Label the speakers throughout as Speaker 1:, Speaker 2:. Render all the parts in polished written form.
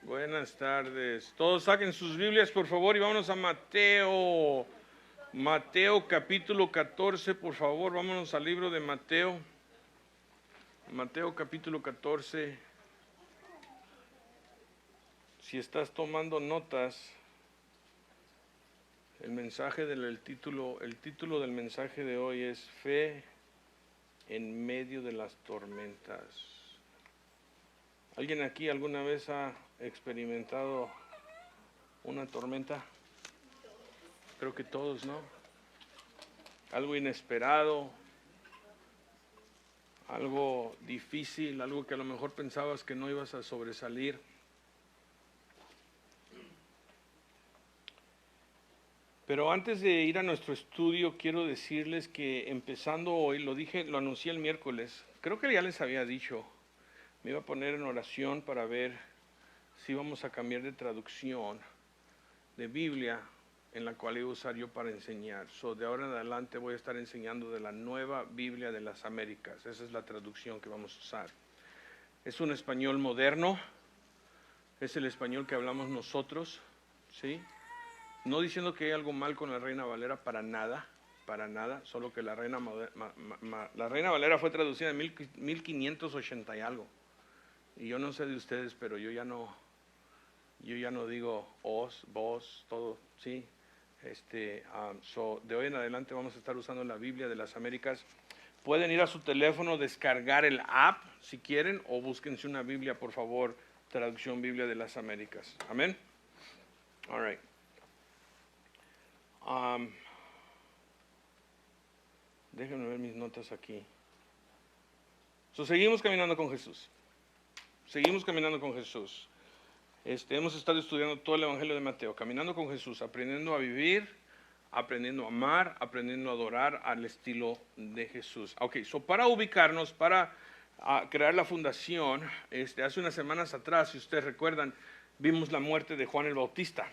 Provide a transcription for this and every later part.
Speaker 1: Buenas tardes. Todos saquen sus Biblias, por favor, y vámonos a Mateo. Mateo capítulo 14, por favor, vámonos al libro de Mateo. Mateo capítulo 14. Si estás tomando notas, el título del mensaje de hoy es Fe en medio de las tormentas. ¿Alguien aquí alguna vez ha experimentado una tormenta? Creo que todos, ¿no? Algo inesperado, algo difícil, algo que a lo mejor pensabas que no ibas a sobresalir. Pero antes de ir a nuestro estudio, quiero decirles que empezando hoy, lo anuncié el miércoles, creo que ya les había dicho, me iba a poner en oración para ver si íbamos a cambiar de traducción de Biblia en la cual iba a usar yo para enseñar. De ahora en adelante voy a estar enseñando de la Nueva Biblia de las Américas. Esa es la traducción que vamos a usar. Es un español moderno, es el español que hablamos nosotros, ¿sí? No diciendo que hay algo mal con la Reina Valera, para nada, solo que la Reina Valera fue traducida en 1580 y algo. Y yo no sé de ustedes, pero yo ya no digo os, vos, todo, ¿sí? De hoy en adelante vamos a estar usando la Biblia de las Américas. Pueden ir a su teléfono, descargar el app si quieren, o búsquense una Biblia, por favor, traducción Biblia de las Américas. Amén. All right. Déjenme ver mis notas aquí. Seguimos caminando con Jesús. Hemos estado estudiando todo el Evangelio de Mateo, caminando con Jesús, aprendiendo a vivir, aprendiendo a amar, aprendiendo a adorar al estilo de Jesús. Ok, para ubicarnos, para crear la fundación, hace unas semanas atrás, si ustedes recuerdan, vimos la muerte de Juan el Bautista.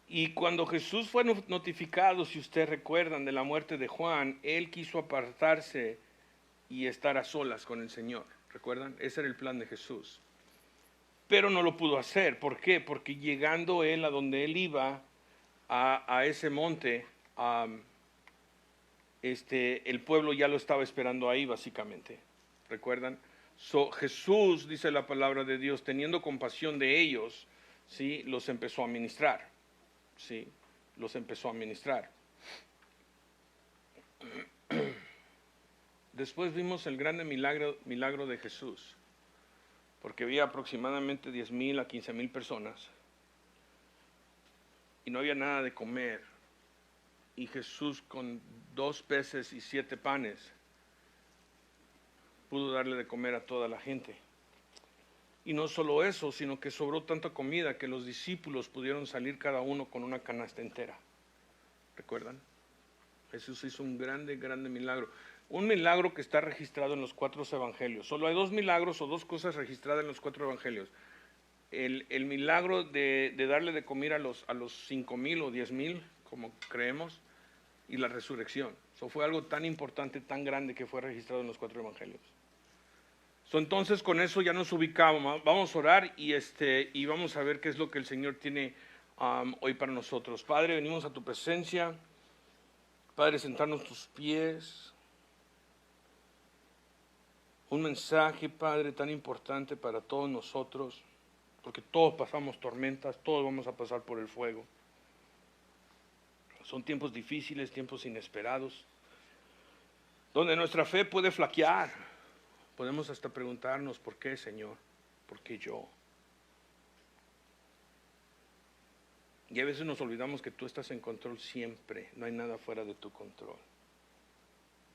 Speaker 1: Y cuando Jesús fue notificado, si ustedes recuerdan, de la muerte de Juan, él quiso apartarse y estar a solas con el Señor. ¿Recuerdan? Ese era el plan de Jesús. Pero no lo pudo hacer. ¿Por qué? Porque llegando él a donde él iba, a ese monte, el pueblo ya lo estaba esperando ahí, básicamente. ¿Recuerdan? Jesús, dice la palabra de Dios, teniendo compasión de ellos, ¿sí? Los empezó a ministrar. ¿Sí? Los empezó a ministrar. Después vimos el grande milagro de Jesús, porque había aproximadamente 10,000 a 15,000 personas y no había nada de comer, y Jesús con 2 peces y 7 panes pudo darle de comer a toda la gente. Y no solo eso, sino que sobró tanta comida que los discípulos pudieron salir cada uno con una canasta entera. ¿Recuerdan? Jesús hizo un grande milagro. Un milagro que está registrado en los 4 evangelios. Solo hay 2 milagros o 2 cosas registradas en los 4 evangelios. El milagro de darle de comer a los 5,000 o 10,000, como creemos, y la resurrección. Fue algo tan importante, tan grande, que fue registrado en los 4 evangelios. Entonces con eso ya nos ubicamos. Vamos a orar y vamos a ver qué es lo que el Señor tiene hoy para nosotros. Padre, venimos a tu presencia. Padre, sentarnos a tus pies. Un mensaje, Padre, tan importante para todos nosotros, porque todos pasamos tormentas, todos vamos a pasar por el fuego. Son tiempos difíciles, tiempos inesperados, donde nuestra fe puede flaquear. Podemos hasta preguntarnos, ¿por qué, Señor? ¿Por qué yo? Y a veces nos olvidamos que tú estás en control siempre, no hay nada fuera de tu control.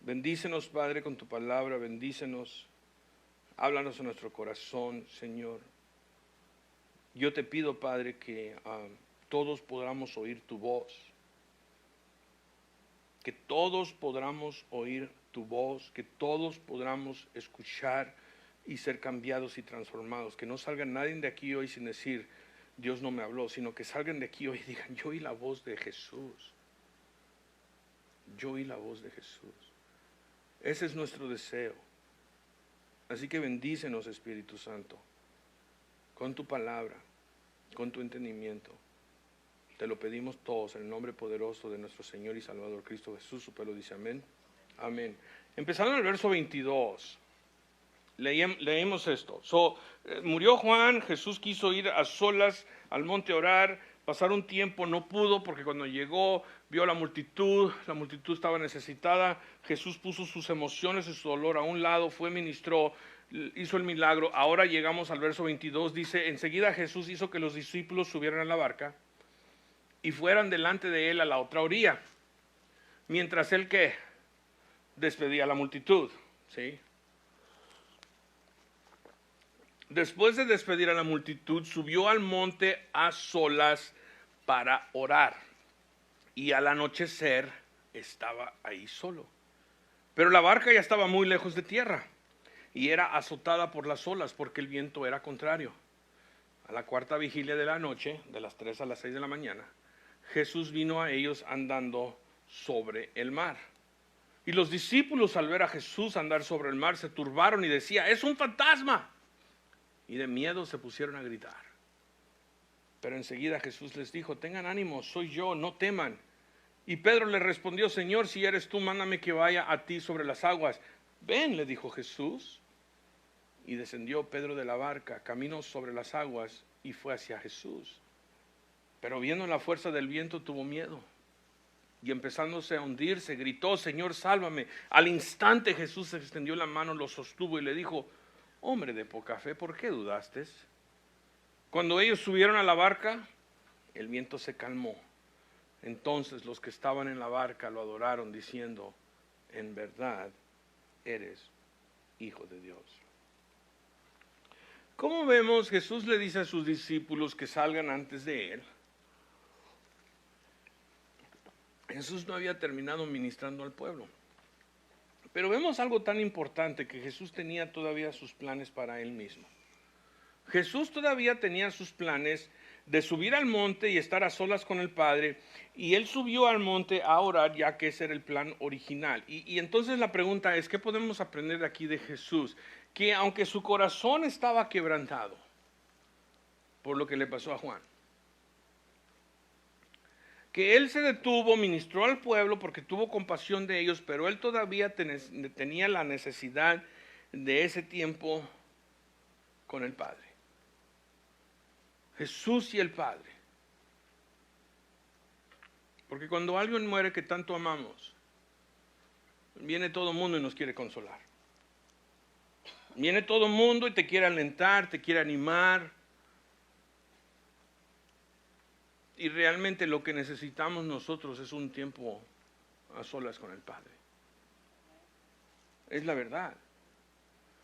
Speaker 1: Bendícenos, Padre, con tu palabra, bendícenos, háblanos en nuestro corazón, Señor. Yo te pido, Padre, que todos podamos oír tu voz, que todos podamos oír tu voz, que todos podamos escuchar y ser cambiados y transformados, que no salga nadie de aquí hoy sin decir, Dios no me habló, sino que salgan de aquí hoy y digan, yo oí la voz de Jesús. Yo oí la voz de Jesús. Ese es nuestro deseo. Así que bendícenos, Espíritu Santo. con tu palabra, con tu entendimiento. Te lo pedimos todos en el nombre poderoso de nuestro Señor y Salvador Cristo Jesús. Su pueblo dice amén. Amén. Empezando en el verso 22, leemos esto. Murió Juan, Jesús quiso ir a solas al monte a orar, pasar un tiempo, no pudo porque cuando llegó vio a la multitud estaba necesitada. Jesús puso sus emociones y su dolor a un lado, ministró, hizo el milagro. Ahora llegamos al verso 22, dice, enseguida Jesús hizo que los discípulos subieran a la barca y fueran delante de él a la otra orilla, mientras él ¿qué? Despedía a la multitud, ¿sí? Después de despedir a la multitud, subió al monte a solas para orar, y al anochecer estaba ahí solo. Pero la barca ya estaba muy lejos de tierra, y era azotada por las olas, porque el viento era contrario. A la cuarta vigilia de la noche, de las 3 a las 6 de la mañana, Jesús vino a ellos andando sobre el mar. Y los discípulos, al ver a Jesús andar sobre el mar, se turbaron y decían, ¡es un fantasma! Y de miedo se pusieron a gritar. Pero enseguida Jesús les dijo, tengan ánimo, soy yo, no teman. Y Pedro le respondió, Señor, si eres tú, mándame que vaya a ti sobre las aguas. Ven, le dijo Jesús. Y descendió Pedro de la barca, caminó sobre las aguas y fue hacia Jesús. Pero viendo la fuerza del viento tuvo miedo. Y empezándose a hundirse, gritó, Señor, sálvame. Al instante Jesús extendió la mano, lo sostuvo y le dijo, hombre de poca fe, ¿por qué dudaste? Cuando ellos subieron a la barca, el viento se calmó. Entonces los que estaban en la barca lo adoraron diciendo, en verdad eres Hijo de Dios. Como vemos, Jesús le dice a sus discípulos que salgan antes de él. Jesús no había terminado ministrando al pueblo. Pero vemos algo tan importante, que Jesús tenía todavía sus planes para él mismo. Jesús todavía tenía sus planes de subir al monte y estar a solas con el Padre, y él subió al monte a orar, ya que ese era el plan original. Y entonces la pregunta es, ¿qué podemos aprender aquí de Jesús? Que aunque su corazón estaba quebrantado por lo que le pasó a Juan, que él se detuvo, ministró al pueblo porque tuvo compasión de ellos, pero él todavía tenía la necesidad de ese tiempo con el Padre. Jesús y el Padre. Porque cuando alguien muere que tanto amamos, viene todo el mundo y nos quiere consolar. Viene todo el mundo y te quiere alentar, te quiere animar. Y realmente lo que necesitamos nosotros es un tiempo a solas con el Padre. Es la verdad.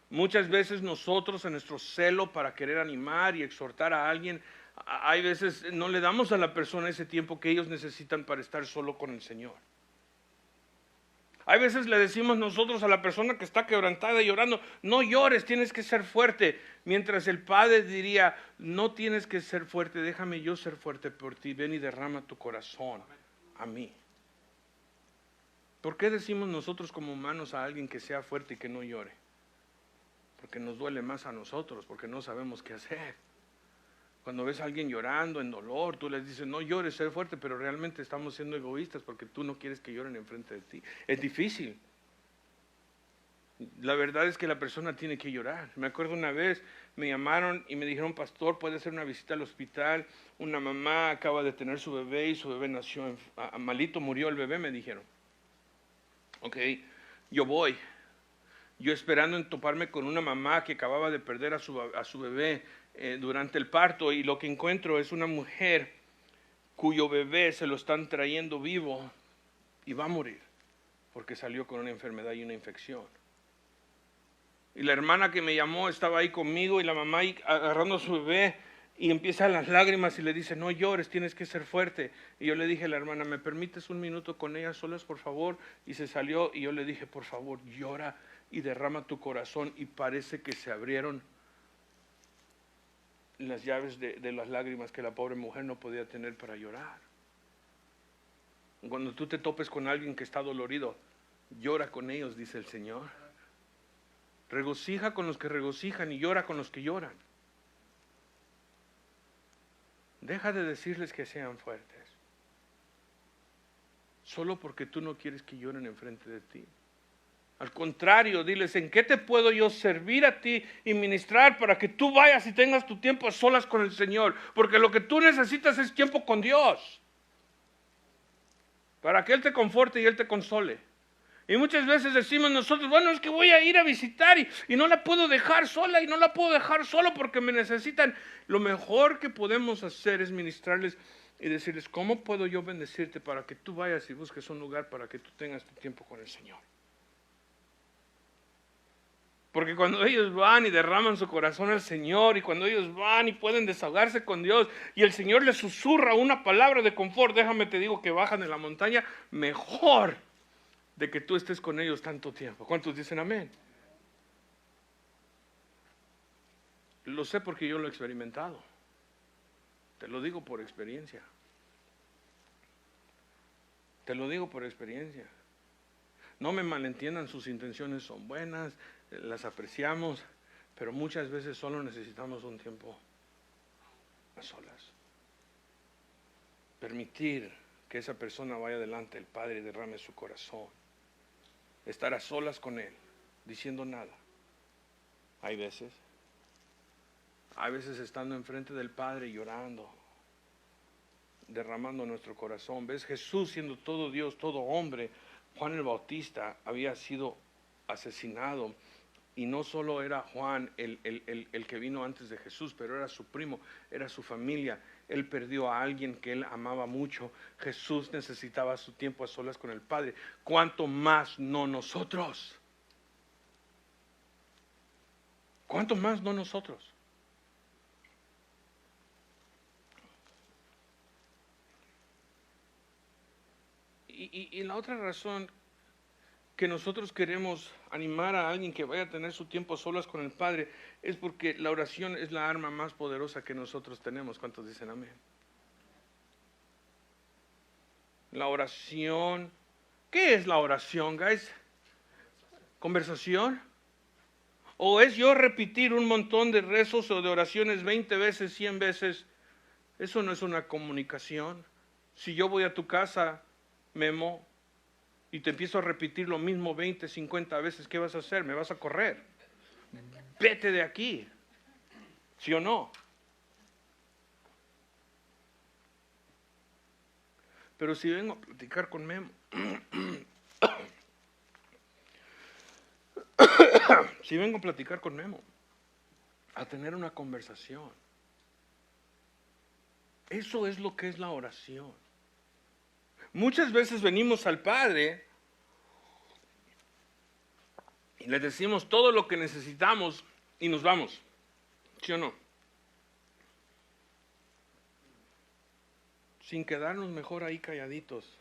Speaker 1: Muchas veces nosotros, en nuestro celo para querer animar y exhortar a alguien, hay veces no le damos a la persona ese tiempo que ellos necesitan para estar solo con el Señor. Hay veces le decimos nosotros a la persona que está quebrantada y llorando, no llores, tienes que ser fuerte. Mientras el Padre diría, no tienes que ser fuerte, déjame yo ser fuerte por ti, ven y derrama tu corazón a mí. ¿Por qué decimos nosotros como humanos a alguien que sea fuerte y que no llore? Porque nos duele más a nosotros, porque no sabemos qué hacer. Cuando ves a alguien llorando en dolor, tú les dices, no llores, sé fuerte, pero realmente estamos siendo egoístas porque tú no quieres que lloren enfrente de ti. Es difícil. La verdad es que la persona tiene que llorar. Me acuerdo una vez, me llamaron y me dijeron, pastor, puede hacer una visita al hospital. Una mamá acaba de tener su bebé y su bebé nació malito, murió el bebé, me dijeron. Ok, yo voy. Yo esperando en toparme con una mamá que acababa de perder a su bebé durante el parto, y lo que encuentro es una mujer cuyo bebé se lo están trayendo vivo y va a morir porque salió con una enfermedad y una infección. Y la hermana que me llamó estaba ahí conmigo y la mamá ahí agarrando a su bebé y empiezan las lágrimas y le dice, no llores, tienes que ser fuerte. Y yo le dije a la hermana, ¿me permites un minuto con ella solas, por favor? Y se salió y yo le dije, por favor, llora y derrama tu corazón, y parece que se abrieron las llaves de las lágrimas que la pobre mujer no podía tener para llorar. Cuando tú te topes con alguien que está dolorido, llora con ellos, dice el Señor. Regocija con los que regocijan y llora con los que lloran. Deja de decirles que sean fuertes. Solo porque tú no quieres que lloren enfrente de ti. Al contrario, diles, ¿en qué te puedo yo servir a ti y ministrar para que tú vayas y tengas tu tiempo a solas con el Señor? Porque lo que tú necesitas es tiempo con Dios. Para que Él te conforte y Él te console. Y muchas veces decimos nosotros, bueno, es que voy a ir a visitar y no la puedo dejar sola y no la puedo dejar solo porque me necesitan. Lo mejor que podemos hacer es ministrarles y decirles, ¿cómo puedo yo bendecirte para que tú vayas y busques un lugar para que tú tengas tu tiempo con el Señor? Porque cuando ellos van y derraman su corazón al Señor y cuando ellos van y pueden desahogarse con Dios y el Señor les susurra una palabra de confort, déjame te digo que bajan de la montaña mejor de que tú estés con ellos tanto tiempo. ¿Cuántos dicen amén? Lo sé porque yo lo he experimentado. Te lo digo por experiencia. Te lo digo por experiencia. No me malentiendan, sus intenciones son buenas, las apreciamos, pero muchas veces solo necesitamos un tiempo a solas. Permitir que esa persona vaya delante del Padre y derrame su corazón. Estar a solas con Él, diciendo nada. Hay veces estando enfrente del Padre llorando, derramando nuestro corazón. ¿Ves? Jesús siendo todo Dios, todo hombre. Juan el Bautista había sido asesinado. Y no solo era Juan el que vino antes de Jesús, pero era su primo, era su familia. Él perdió a alguien que él amaba mucho. Jesús necesitaba su tiempo a solas con el Padre. ¿Cuánto más no nosotros? ¿Cuánto más no nosotros? Y la otra razón que nosotros queremos animar a alguien que vaya a tener su tiempo a solas con el Padre es porque la oración es la arma más poderosa que nosotros tenemos. ¿Cuántos dicen amén? La oración. ¿Qué es la oración, guys? ¿Conversación? ¿O es yo repetir un montón de rezos o de oraciones 20 veces, 100 veces? Eso no es una comunicación. Si yo voy a tu casa, Memo, y te empiezo a repetir lo mismo 20, 50 veces, ¿qué vas a hacer? ¿Me vas a correr? Vete de aquí. ¿Sí o no? Pero si vengo a platicar con Memo, si vengo a platicar con Memo, a tener una conversación, eso es lo que es la oración. Muchas veces venimos al Padre y le decimos todo lo que necesitamos y nos vamos. ¿Sí o no? Sin quedarnos mejor ahí calladitos.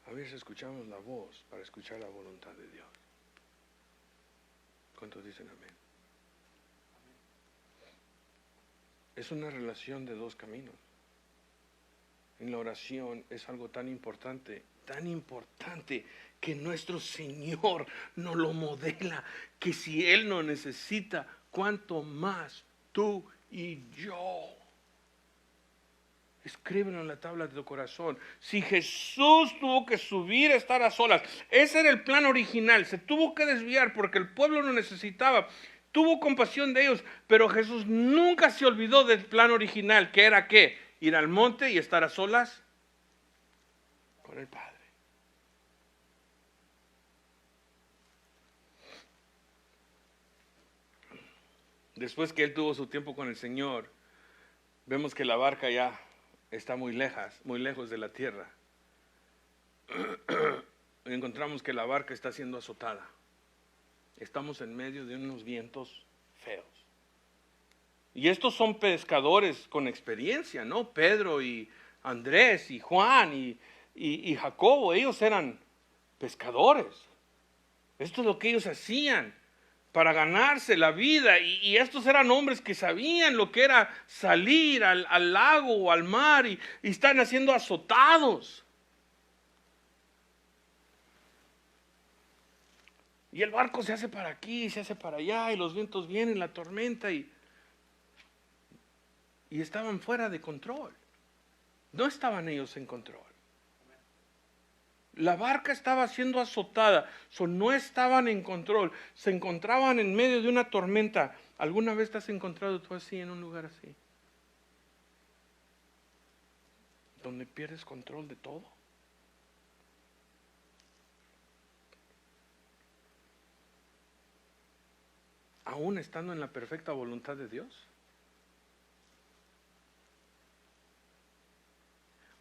Speaker 1: A ver si escuchamos la voz para escuchar la voluntad de Dios. ¿Cuántos dicen amén? Es una relación de dos caminos. En la oración es algo tan importante que nuestro Señor nos lo modela, que si Él no necesita, ¿cuánto más tú y yo? Escríbelo en la tabla de tu corazón. Si Jesús tuvo que subir a estar a solas, ese era el plan original, se tuvo que desviar porque el pueblo lo necesitaba, tuvo compasión de ellos, pero Jesús nunca se olvidó del plan original, que era ¿qué? Ir al monte y estar a solas con el Padre. Después que él tuvo su tiempo con el Señor, vemos que la barca ya está muy lejos de la tierra. Y encontramos que la barca está siendo azotada. Estamos en medio de unos vientos feos. Y estos son pescadores con experiencia, ¿no? Pedro y Andrés y Juan y Jacobo, ellos eran pescadores. Esto es lo que ellos hacían para ganarse la vida. Y estos eran hombres que sabían lo que era salir al lago o al mar y están siendo azotados. Y el barco se hace para aquí, se hace para allá, y los vientos vienen, la tormenta, y y estaban fuera de control. No estaban ellos en control. La barca estaba siendo azotada, no estaban en control, se encontraban en medio de una tormenta. ¿Alguna vez te has encontrado tú así en un lugar así? Donde pierdes control de todo. Aún estando en la perfecta voluntad de Dios.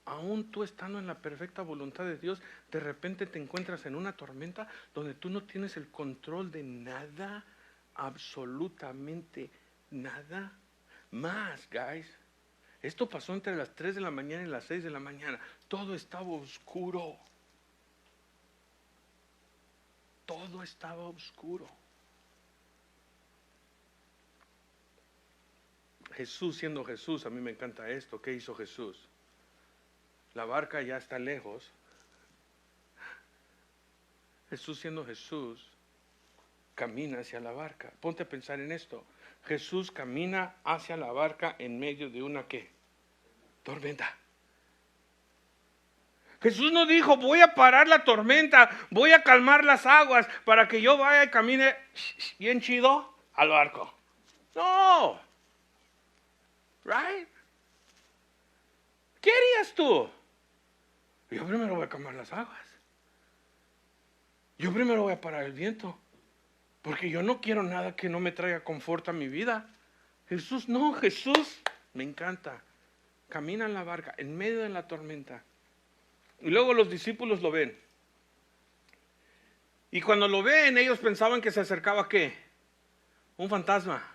Speaker 1: Aún tú estando en la perfecta voluntad de Dios, de repente te encuentras en una tormenta donde tú no tienes el control de nada, absolutamente nada más, guys. Esto pasó entre las 3 de la mañana y las 6 de la mañana. Todo estaba oscuro. Todo estaba oscuro. Jesús siendo Jesús, a mí me encanta esto. ¿Qué hizo Jesús? La barca ya está lejos. Jesús siendo Jesús, camina hacia la barca. Ponte a pensar en esto. Jesús camina hacia la barca en medio de una ¿qué? Tormenta. Jesús no dijo, voy a parar la tormenta, voy a calmar las aguas para que yo vaya y camine bien chido al barco. No. Right? ¿Qué harías tú? Yo primero voy a calmar las aguas. Yo primero voy a parar el viento. Porque yo no quiero nada que no me traiga confort a mi vida. Jesús no, Jesús me encanta. Camina en la barca, en medio de la tormenta. Y luego los discípulos lo ven. Y cuando lo ven, ellos pensaban que se acercaba ¿qué? Un fantasma.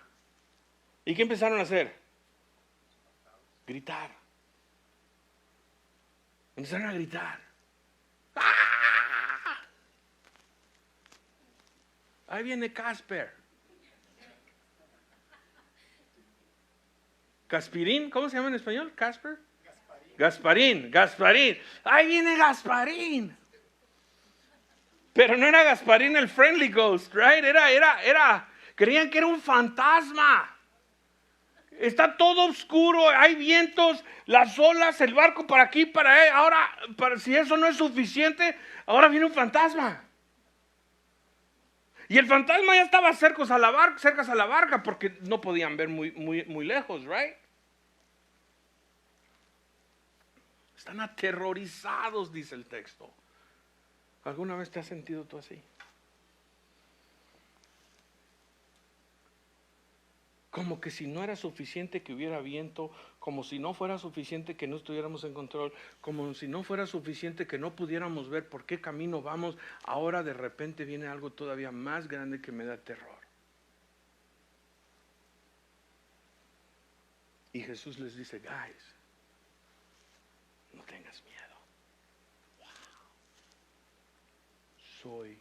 Speaker 1: ¿Y qué empezaron a hacer? Gritar. Empezaron a gritar. ¡Ah! Ahí viene Casper. ¿Caspirín? ¿Cómo se llama en español? ¿Casper? Gasparín. Ahí viene Gasparín. Pero no era Gasparín el friendly ghost, right? Creían que era un fantasma. Está todo oscuro, hay vientos, las olas, el barco para aquí, para allá. Ahora, si eso no es suficiente, ahora viene un fantasma. Y el fantasma ya estaba cerca a la barca porque no podían ver muy lejos, right? Están aterrorizados, dice el texto. ¿Alguna vez te has sentido tú así? Como que si no era suficiente que hubiera viento, como si no fuera suficiente que no estuviéramos en control, como si no fuera suficiente que no pudiéramos ver por qué camino vamos, ahora de repente viene algo todavía más grande que me da terror. Y Jesús les dice, guys, no tengas miedo. Wow. Soy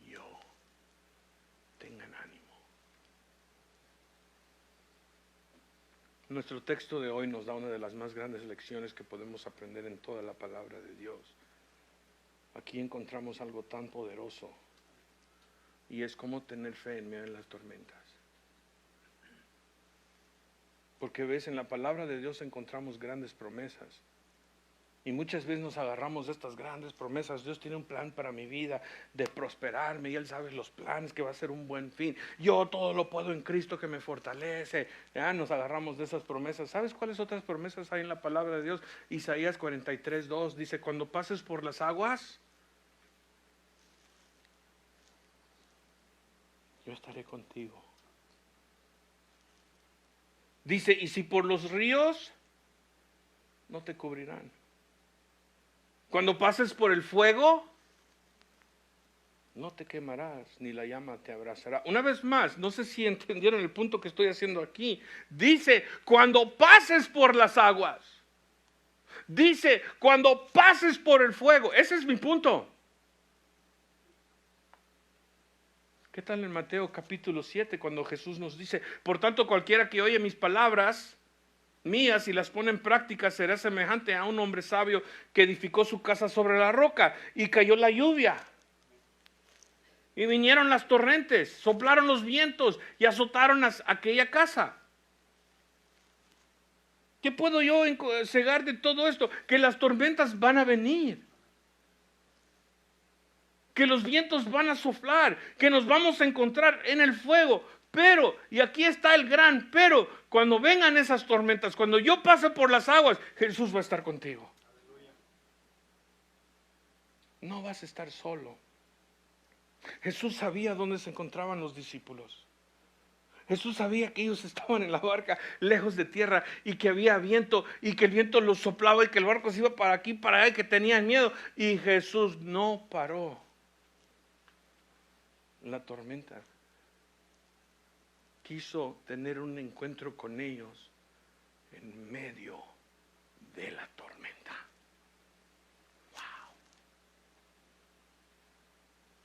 Speaker 1: yo. Tengan ánimo. Nuestro texto de hoy nos da una de las más grandes lecciones que podemos aprender en toda la palabra de Dios. Aquí encontramos algo tan poderoso y es cómo tener fe en medio de las tormentas. Porque ves, en la palabra de Dios encontramos grandes promesas. Y muchas veces nos agarramos de estas grandes promesas. Dios tiene un plan para mi vida, de prosperarme, y Él sabe los planes, que va a ser un buen fin. Yo todo lo puedo en Cristo que me fortalece. Ya nos agarramos de esas promesas. ¿Sabes cuáles otras promesas hay en la palabra de Dios? Isaías 43:2 dice, cuando pases por las aguas, yo estaré contigo. Dice, y si por los ríos, no te cubrirán. Cuando pases por el fuego, no te quemarás, ni la llama te abrazará. Una vez más, no sé si entendieron el punto que estoy haciendo aquí. Dice, cuando pases por las aguas. Dice, cuando pases por el fuego. Ese es mi punto. ¿Qué tal en Mateo capítulo 7 cuando Jesús nos dice, por tanto cualquiera que oye mis palabras mías y las pone en práctica será semejante a un hombre sabio que edificó su casa sobre la roca y cayó la lluvia y vinieron las torrentes, soplaron los vientos y azotaron aquella casa? ¿Qué puedo yo cegar de todo esto? Que las tormentas van a venir. Que los vientos van a soplar. Que nos vamos a encontrar en el fuego. Pero, y aquí está el gran pero, cuando vengan esas tormentas, cuando yo pase por las aguas, Jesús va a estar contigo. No vas a estar solo. Jesús sabía dónde se encontraban los discípulos. Jesús sabía que ellos estaban en la barca, lejos de tierra, y que había viento, y que el viento los soplaba, y que el barco se iba para aquí, para allá, y que tenían miedo. Y Jesús no paró la tormenta. Quiso tener un encuentro con ellos en medio de la tormenta. Wow.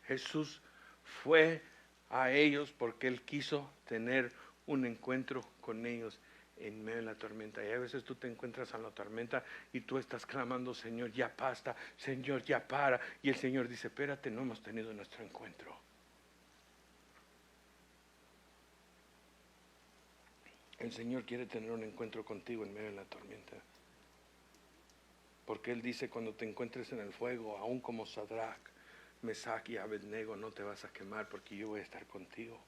Speaker 1: Jesús fue a ellos porque Él quiso tener un encuentro con ellos en medio de la tormenta. Y a veces tú te encuentras en la tormenta y tú estás clamando, Señor, ya basta, Señor, ya para. Y el Señor dice, espérate, no hemos tenido nuestro encuentro. El Señor quiere tener un encuentro contigo en medio de la tormenta. Porque Él dice, cuando te encuentres en el fuego, aún como Sadrach, Mesach y Abednego, no te vas a quemar porque yo voy a estar contigo.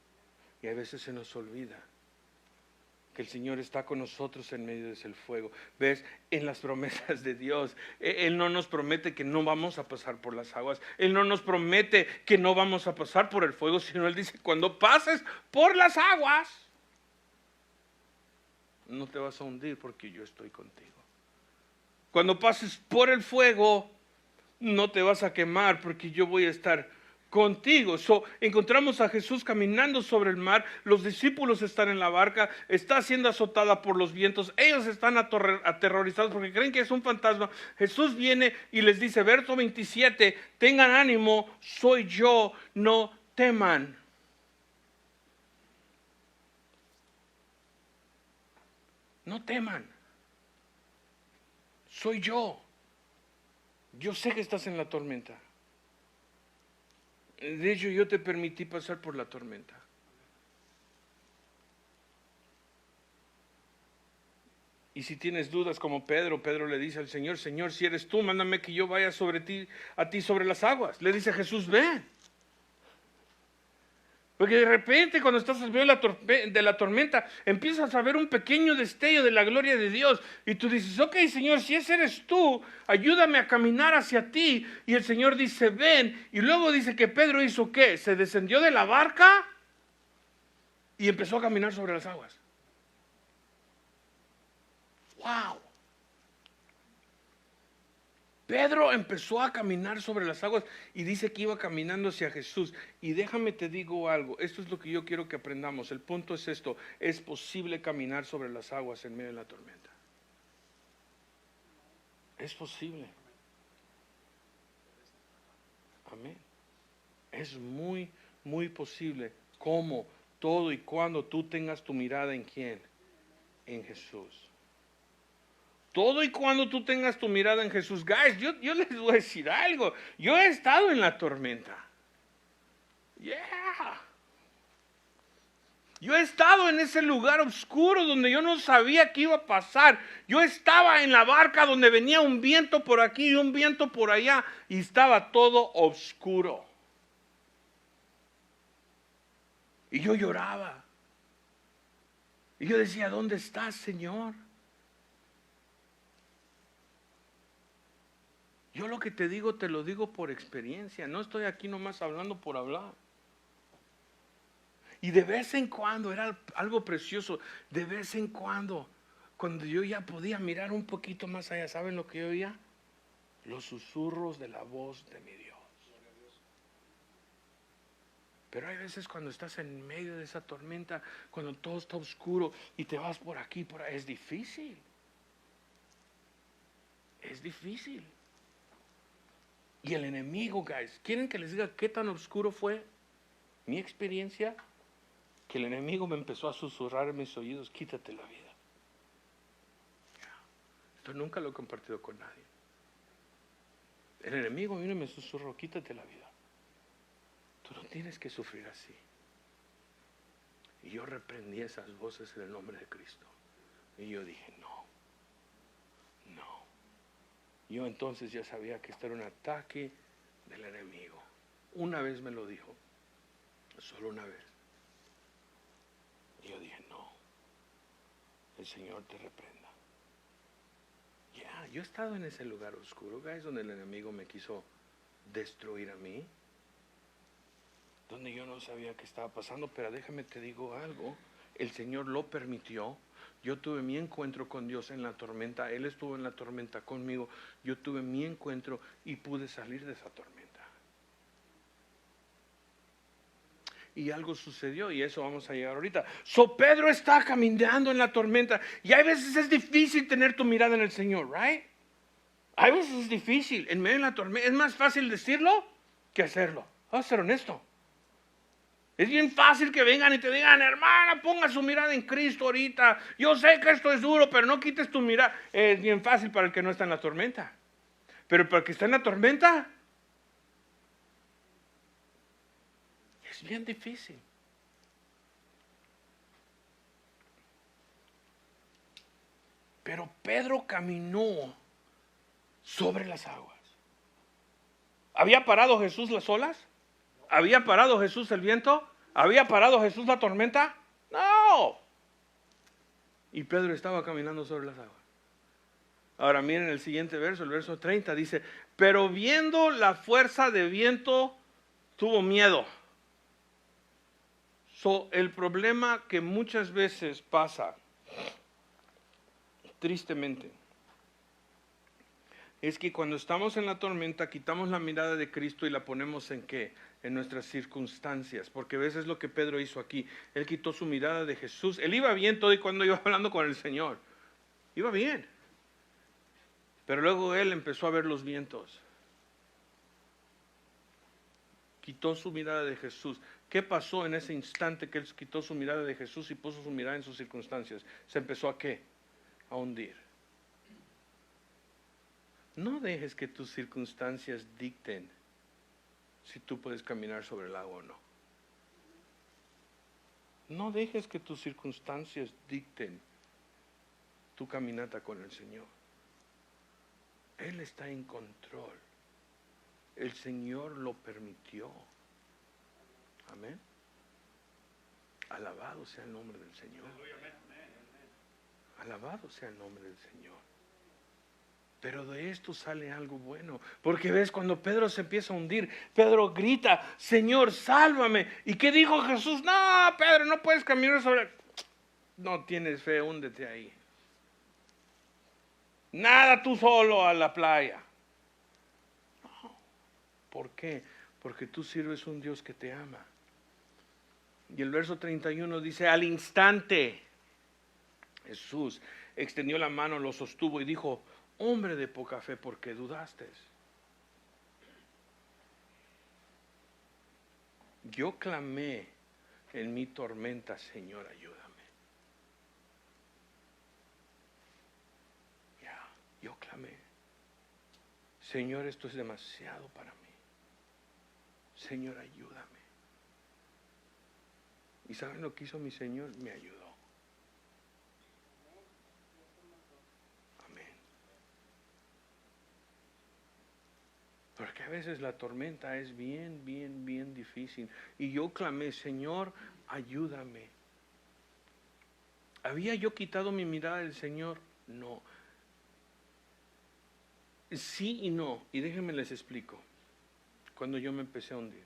Speaker 1: Y a veces se nos olvida que el Señor está con nosotros en medio del fuego. ¿Ves? En las promesas de Dios, Él no nos promete que no vamos a pasar por las aguas. Él no nos promete que no vamos a pasar por el fuego, sino Él dice, cuando pases por las aguas, no te vas a hundir porque yo estoy contigo. Cuando pases por el fuego, no te vas a quemar porque yo voy a estar contigo. Encontramos a Jesús caminando sobre el mar, los discípulos están en la barca, está siendo azotada por los vientos, ellos están aterrorizados porque creen que es un fantasma. Jesús viene y les dice, verso 27, tengan ánimo, soy yo, no teman. No teman. Soy yo. Yo sé que estás en la tormenta. De hecho, yo te permití pasar por la tormenta. Y si tienes dudas como Pedro le dice al Señor, Señor, si eres tú, mándame que yo vaya sobre ti, a ti sobre las aguas. Le dice Jesús, ven. Porque de repente cuando estás en medio de la tormenta, empiezas a ver un pequeño destello de la gloria de Dios. Y tú dices, ok, Señor, si ese eres tú, ayúdame a caminar hacia ti. Y el Señor dice, ven. Y luego dice que Pedro hizo ¿qué? Se descendió de la barca y empezó a caminar sobre las aguas. ¡Wow! Pedro empezó a caminar sobre las aguas y dice que iba caminando hacia Jesús. Y déjame te digo algo, esto es lo que yo quiero que aprendamos. El punto es esto, es posible caminar sobre las aguas en medio de la tormenta. Es posible. Amén. Es muy, muy posible. ¿Cómo? Todo y cuando tú tengas tu mirada en ¿quién? En Jesús. Todo y cuando tú tengas tu mirada en Jesús. Guys, yo les voy a decir algo. Yo he estado en la tormenta. Yeah. Yo he estado en ese lugar oscuro donde yo no sabía qué iba a pasar. Yo estaba en la barca donde venía un viento por aquí y un viento por allá. Y estaba todo oscuro. Y yo lloraba. Y yo decía, ¿dónde estás, Señor? Yo lo que te digo, te lo digo por experiencia. No estoy aquí nomás hablando por hablar. Y de vez en cuando, era algo precioso, de vez en cuando yo ya podía mirar un poquito más allá, ¿saben lo que yo oía? Los susurros de la voz de mi Dios. Pero hay veces cuando estás en medio de esa tormenta, cuando todo está oscuro y te vas por aquí, por ahí, es difícil. Es difícil. Y el enemigo, guys, ¿quieren que les diga qué tan oscuro fue mi experiencia? Que el enemigo me empezó a susurrar en mis oídos, quítate la vida. Esto nunca lo he compartido con nadie. El enemigo vino y me susurró, quítate la vida. Tú no tienes que sufrir así. Y yo reprendí esas voces en el nombre de Cristo. Y yo dije, no, Yo entonces ya sabía que este era un ataque del enemigo. Una vez me lo dijo, solo una vez. Y yo dije, no, el Señor te reprenda. Ya, yo he estado en ese lugar oscuro, guys, donde el enemigo me quiso destruir a mí, donde yo no sabía qué estaba pasando, pero déjame te digo algo, el Señor lo permitió. Yo tuve mi encuentro con Dios en la tormenta, Él estuvo en la tormenta conmigo, yo tuve mi encuentro y pude salir de esa tormenta. Y algo sucedió, y eso vamos a llegar ahorita. Pedro está caminando en la tormenta, y hay veces es difícil tener tu mirada en el Señor, right? Hay veces es difícil, en medio de la tormenta, es más fácil decirlo que hacerlo. Vamos a ser honesto. Es bien fácil que vengan y te digan, hermana, ponga su mirada en Cristo ahorita. Yo sé que esto es duro, pero no quites tu mirada. Es bien fácil para el que no está en la tormenta. Pero para el que está en la tormenta, es bien difícil. Pero Pedro caminó sobre las aguas. ¿Había parado Jesús las olas? ¿Había parado Jesús el viento? ¿Había parado Jesús la tormenta? No. Y Pedro estaba caminando sobre las aguas. Ahora miren el siguiente verso, el verso 30 dice, pero viendo la fuerza de viento, tuvo miedo. El problema que muchas veces pasa, tristemente, es que cuando estamos en la tormenta quitamos la mirada de Cristo y la ponemos ¿en qué? En nuestras circunstancias, porque a veces es lo que Pedro hizo aquí. Él quitó su mirada de Jesús. Él iba bien todo y cuando iba hablando con el Señor. Iba bien. Pero luego él empezó a ver los vientos. Quitó su mirada de Jesús. ¿Qué pasó en ese instante que él quitó su mirada de Jesús y puso su mirada en sus circunstancias? Se empezó ¿a qué? A hundir. No dejes que tus circunstancias dicten si tú puedes caminar sobre el agua o no. No dejes que tus circunstancias dicten tu caminata con el Señor. Él está en control. El Señor lo permitió. Amén. Alabado sea el nombre del Señor. Alabado sea el nombre del Señor. Pero de esto sale algo bueno. Porque ves, cuando Pedro se empieza a hundir, Pedro grita, Señor, sálvame. ¿Y qué dijo Jesús? No, Pedro, no puedes caminar sobre... No tienes fe, húndete ahí. Nada tú solo a la playa. No. ¿Por qué? Porque tú sirves a un Dios que te ama. Y el verso 31 dice, al instante Jesús extendió la mano, lo sostuvo y dijo, hombre de poca fe, ¿por qué dudaste? Yo clamé en mi tormenta, Señor, ayúdame. Yo clamé, Señor, esto es demasiado para mí. Señor, ayúdame. ¿Y saben lo que hizo mi Señor? Me ayudó. Amén. Porque a veces la tormenta es bien difícil. Y yo clamé, Señor, ayúdame. ¿Había yo quitado mi mirada del Señor? No. Sí y no. Y déjenme les explico. Cuando yo me empecé a hundir.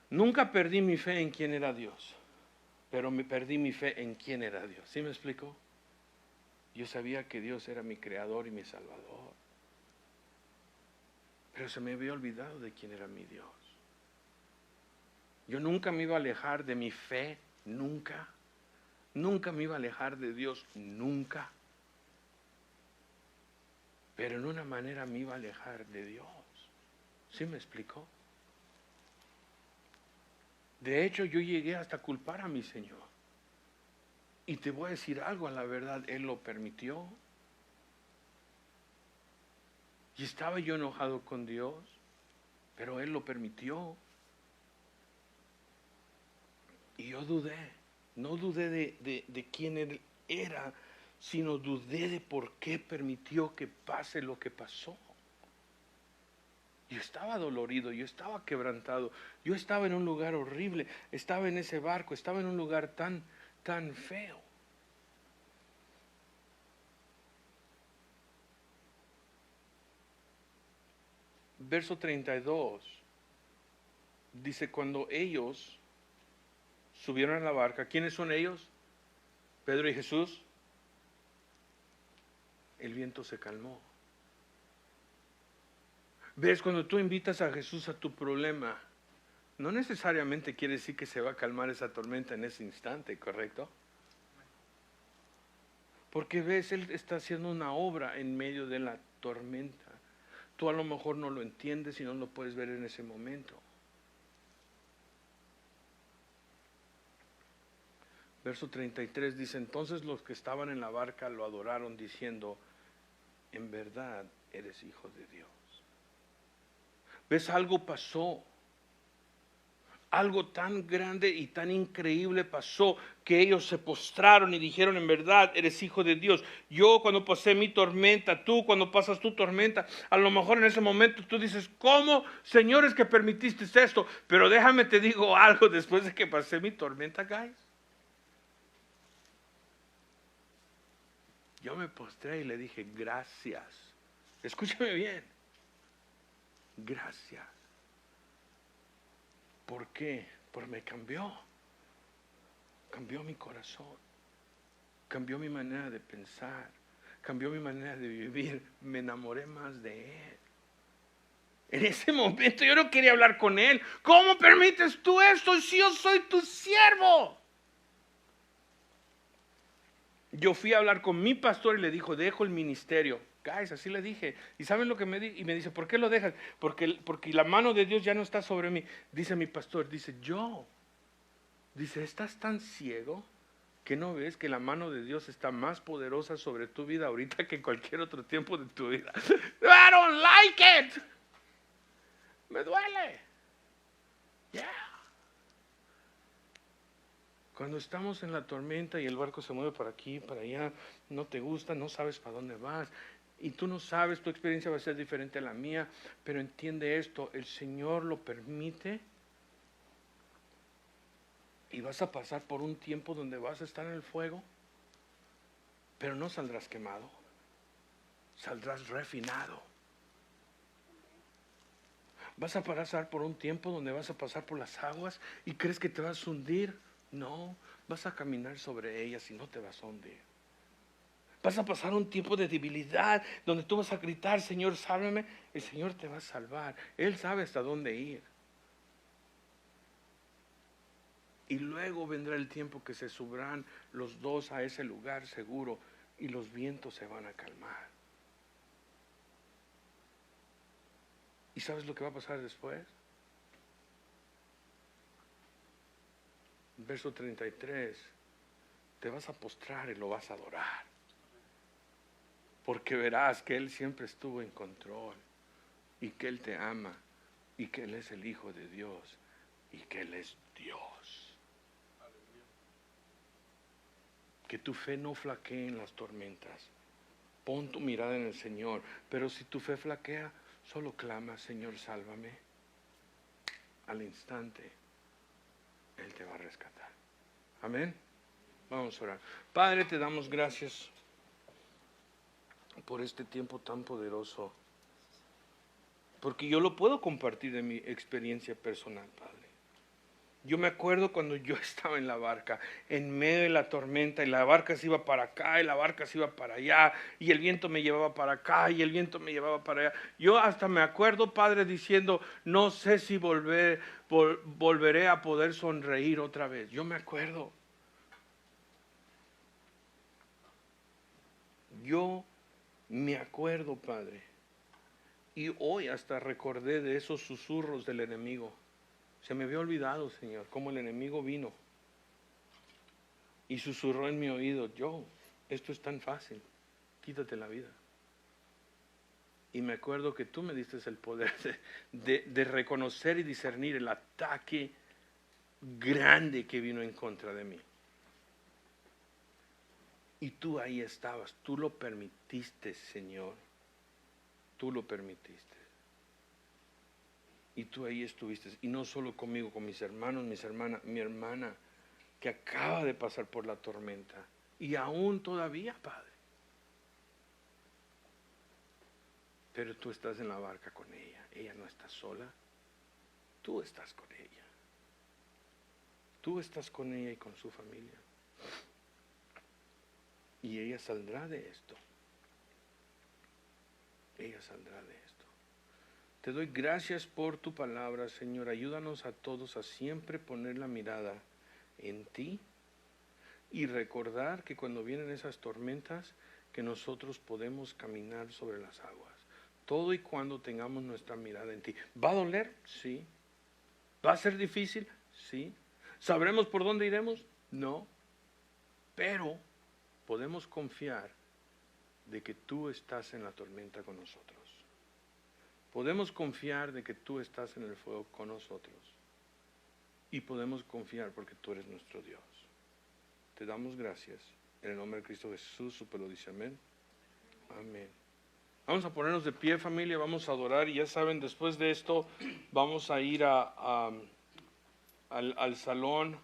Speaker 1: Nunca perdí mi fe en quién era Dios. Pero me perdí mi fe en quién era Dios. ¿Sí me explico? Yo sabía que Dios era mi creador y mi salvador. Pero se me había olvidado de quién era mi Dios. Yo nunca me iba a alejar de mi fe. Nunca. Nunca me iba a alejar de Dios. Nunca. Pero en una manera me iba a alejar de Dios. ¿Sí me explicó? De hecho, yo llegué hasta culpar a mi Señor. Y te voy a decir algo, a la verdad, Él lo permitió. Y estaba yo enojado con Dios, pero Él lo permitió. Y yo dudé, no dudé de quién Él era, sino dudé de por qué permitió que pase lo que pasó. Yo estaba dolorido, yo estaba quebrantado, yo estaba en un lugar horrible, estaba en ese barco, estaba en un lugar tan feo. Verso 32 dice, cuando ellos subieron a la barca, ¿quiénes son ellos? Pedro y Jesús. El viento se calmó. ¿Ves? Cuando tú invitas a Jesús a tu problema, no necesariamente quiere decir que se va a calmar esa tormenta en ese instante, ¿correcto? Porque ves, Él está haciendo una obra en medio de la tormenta. Tú a lo mejor no lo entiendes y no lo puedes ver en ese momento. Verso 33 dice, entonces los que estaban en la barca lo adoraron diciendo, en verdad eres hijo de Dios. ¿Ves? Algo pasó. Algo tan grande y tan increíble pasó que ellos se postraron y dijeron, en verdad eres hijo de Dios. Yo cuando pasé mi tormenta, tú cuando pasas tu tormenta, a lo mejor en ese momento tú dices, ¿cómo, Señor, es que permitiste esto? Pero déjame te digo algo después de que pasé mi tormenta, guys. Yo me postré y le dije, gracias. Escúchame bien. Gracias. ¿Por qué? Porque me cambió. Cambió mi corazón. Cambió mi manera de pensar. Cambió mi manera de vivir. Me enamoré más de Él. En ese momento yo no quería hablar con Él. ¿Cómo permites tú esto si yo soy tu siervo? Yo fui a hablar con mi pastor y le dijo, dejo el ministerio. Guys, así le dije. ¿Y saben lo que me dice? Y me dice, ¿por qué lo dejas? Porque la mano de Dios ya no está sobre mí. Dice mi pastor, dice, dice, ¿estás tan ciego que no ves que la mano de Dios está más poderosa sobre tu vida ahorita que en cualquier otro tiempo de tu vida? I don't like it. Me duele. Yeah. Cuando estamos en la tormenta y el barco se mueve para aquí, para allá, no te gusta, no sabes para dónde vas. Y tú no sabes, tu experiencia va a ser diferente a la mía, pero entiende esto, el Señor lo permite y vas a pasar por un tiempo donde vas a estar en el fuego, pero no saldrás quemado, saldrás refinado. Vas a pasar por un tiempo donde vas a pasar por las aguas y crees que te vas a hundir. No, vas a caminar sobre ellas y no te vas a hundir. Vas a pasar un tiempo de debilidad donde tú vas a gritar, Señor, sálvame. El Señor te va a salvar. Él sabe hasta dónde ir. Y luego vendrá el tiempo que se subirán los dos a ese lugar seguro y los vientos se van a calmar. ¿Y sabes lo que va a pasar después? Verso 33. Te vas a postrar y lo vas a adorar. Porque verás que Él siempre estuvo en control y que Él te ama y que Él es el Hijo de Dios y que Él es Dios. Que tu fe no flaquee en las tormentas. Pon tu mirada en el Señor. Pero si tu fe flaquea, solo clama, Señor, sálvame. Al instante, Él te va a rescatar. Amén. Vamos a orar. Padre, te damos gracias por este tiempo tan poderoso, porque yo lo puedo compartir de mi experiencia personal, Padre. Yo me acuerdo cuando yo estaba en la barca, en medio de la tormenta, y la barca se iba para acá, y la barca se iba para allá, y el viento me llevaba para acá, y el viento me llevaba para allá. Yo hasta me acuerdo, Padre, diciendo, no sé si volveré a poder sonreír otra vez. Yo me acuerdo. Yo me acuerdo, Padre, y hoy hasta recordé de esos susurros del enemigo. Se me había olvidado, Señor, cómo el enemigo vino y susurró en mi oído, esto es tan fácil, quítate la vida. Y me acuerdo que tú me diste el poder de reconocer y discernir el ataque grande que vino en contra de mí. Y tú ahí estabas, tú lo permitiste, Señor. Tú lo permitiste. Y tú ahí estuviste. Y no solo conmigo, con mis hermanos, mis hermanas, mi hermana que acaba de pasar por la tormenta. Y aún todavía, Padre. Pero tú estás en la barca con ella. Ella no está sola. Tú estás con ella. Tú estás con ella y con su familia. Y ella saldrá de esto. Ella saldrá de esto. Te doy gracias por tu palabra, Señor. Ayúdanos a todos a siempre poner la mirada en ti y recordar que cuando vienen esas tormentas, que nosotros podemos caminar sobre las aguas. Todo y cuando tengamos nuestra mirada en ti. ¿Va a doler? Sí. ¿Va a ser difícil? Sí. ¿Sabremos por dónde iremos? No. Pero podemos confiar de que tú estás en la tormenta con nosotros. Podemos confiar de que tú estás en el fuego con nosotros. Y podemos confiar porque tú eres nuestro Dios. Te damos gracias. En el nombre de Cristo Jesús, su pueblo dice amén. Amén. Vamos a ponernos de pie, familia, vamos a adorar. Y ya saben, después de esto vamos a ir al salón.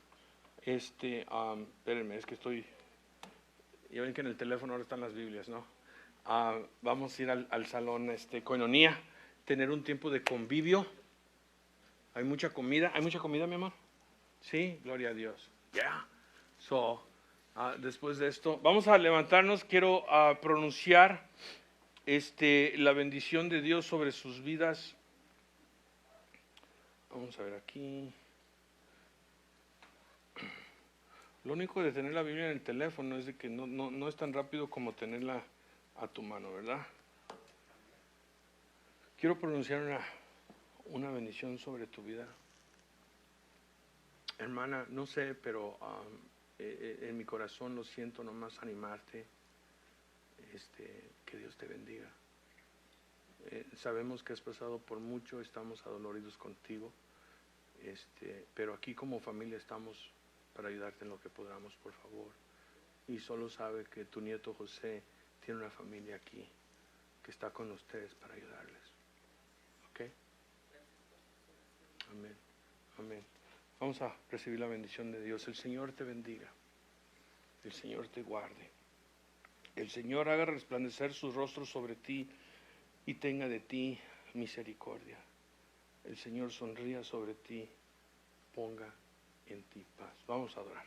Speaker 1: Espérenme, es que ya ven que en el teléfono ahora están las Biblias, ¿no? Vamos a ir al salón Koinonia, tener un tiempo de convivio. Hay mucha comida, mi amor. Sí, gloria a Dios. Ya. Después de esto, vamos a levantarnos. Quiero pronunciar la bendición de Dios sobre sus vidas. Vamos a ver aquí. Lo único de tener la Biblia en el teléfono es de que no es tan rápido como tenerla a tu mano, ¿verdad? Quiero pronunciar una bendición sobre tu vida. Hermana, no sé, pero en mi corazón lo siento nomás animarte. Que Dios te bendiga. Sabemos que has pasado por mucho, estamos adoloridos contigo. Pero aquí como familia estamos para ayudarte en lo que podamos, por favor. Y solo sabe que tu nieto José tiene una familia aquí que está con ustedes para ayudarles. ¿Ok? Amén. Amén. Vamos a recibir la bendición de Dios. El Señor te bendiga. El Señor te guarde. El Señor haga resplandecer su rostro sobre ti y tenga de ti misericordia. El Señor sonría sobre ti, ponga en ti paz. Vamos a adorar.